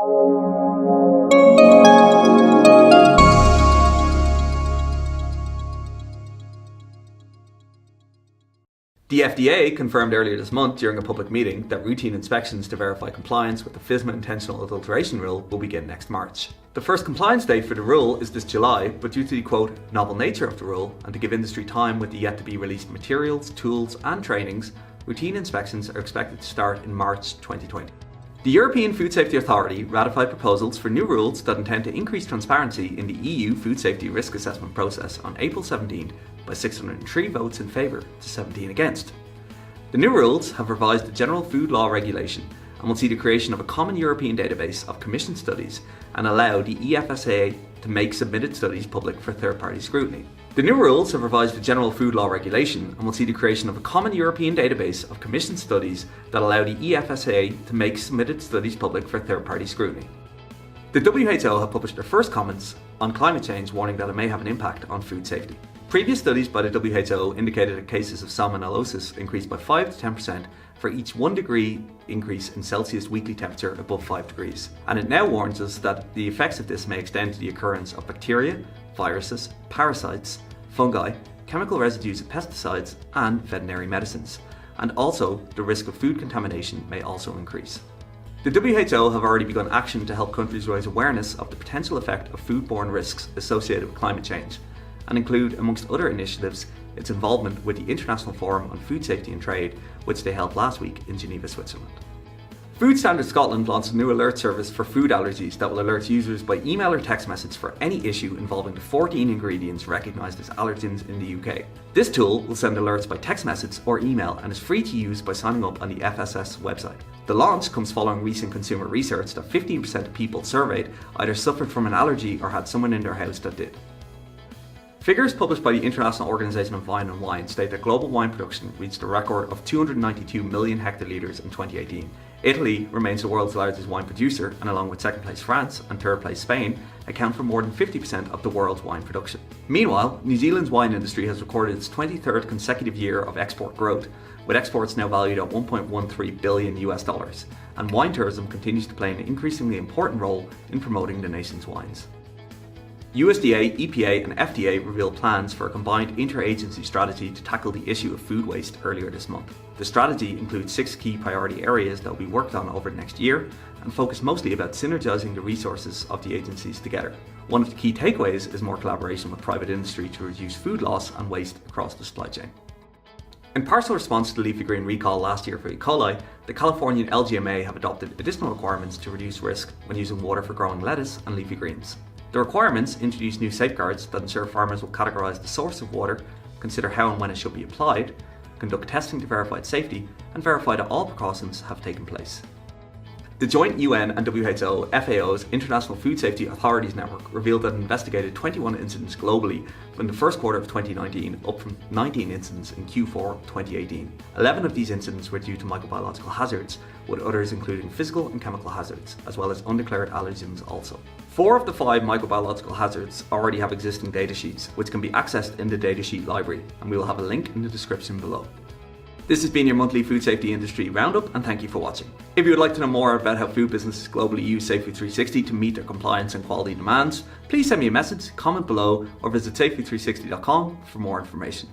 The FDA confirmed earlier this month during a public meeting that routine inspections to verify compliance with the FSMA intentional adulteration rule will begin next March. The first compliance date for the rule is this July, but due to the quote, novel nature of the rule and to give industry time with the yet to be released materials, tools and trainings, routine inspections are expected to start in March 2020. The European Food Safety Authority ratified proposals for new rules that intend to increase transparency in the EU food safety risk assessment process on April 17 by 603 votes in favour to 17 against. The new rules have revised the General Food Law Regulation and will see the creation of a common European database of commissioned studies and allow the EFSA to make submitted studies public for third-party scrutiny. The new rules have revised the General Food Law Regulation and will see the creation of a common European database of commissioned studies that allow the EFSA to make submitted studies public for third-party scrutiny. The WHO have published their first comments on climate change, warning that it may have an impact on food safety. Previous studies by the WHO indicated that cases of salmonellosis increased by 5 to 10% for each 1 degree increase in Celsius weekly temperature above 5 degrees. And it now warns us that the effects of this may extend to the occurrence of bacteria, viruses, parasites, fungi, chemical residues of pesticides and veterinary medicines. And also, the risk of food contamination may also increase. The WHO have already begun action to help countries raise awareness of the potential effect of foodborne risks associated with climate change, and include, amongst other initiatives, its involvement with the International Forum on Food Safety and Trade, which they held last week in Geneva, Switzerland. Food Standards Scotland launched a new alert service for food allergies that will alert users by email or text message for any issue involving the 14 ingredients recognised as allergens in the UK. This tool will send alerts by text message or email and is free to use by signing up on the FSS website. The launch comes following recent consumer research that 15% of people surveyed either suffered from an allergy or had someone in their house that did. Figures published by the International Organisation of Vine and Wine state that global wine production reached a record of 292 million hectolitres in 2018. Italy remains the world's largest wine producer, and along with second place France and third place Spain, account for more than 50% of the world's wine production. Meanwhile, New Zealand's wine industry has recorded its 23rd consecutive year of export growth, with exports now valued at $1.13 billion US, and wine tourism continues to play an increasingly important role in promoting the nation's wines. USDA, EPA and FDA revealed plans for a combined interagency strategy to tackle the issue of food waste earlier this month. The strategy includes 6 key priority areas that will be worked on over the next year and focus mostly about synergizing the resources of the agencies together. One of the key takeaways is more collaboration with private industry to reduce food loss and waste across the supply chain. In partial response to the Leafy Green recall last year for E. coli, the Californian LGMA have adopted additional requirements to reduce risk when using water for growing lettuce and leafy greens. The requirements introduce new safeguards that ensure farmers will categorise the source of water, consider how and when it should be applied, conduct testing to verify its safety, and verify that all precautions have taken place. The joint UN and WHO FAO's International Food Safety Authorities Network revealed that it investigated 21 incidents globally in the first quarter of 2019, up from 19 incidents in Q4 2018. 11 of these incidents were due to microbiological hazards, with others including physical and chemical hazards, as well as undeclared allergens also. 4 of the 5 microbiological hazards already have existing datasheets, which can be accessed in the datasheet library, and we will have a link in the description below. This has been your monthly food safety industry roundup, and thank you for watching. If you would like to know more about how food businesses globally use SafeFood360 to meet their compliance and quality demands, please send me a message, comment below, or visit safefood360.com for more information.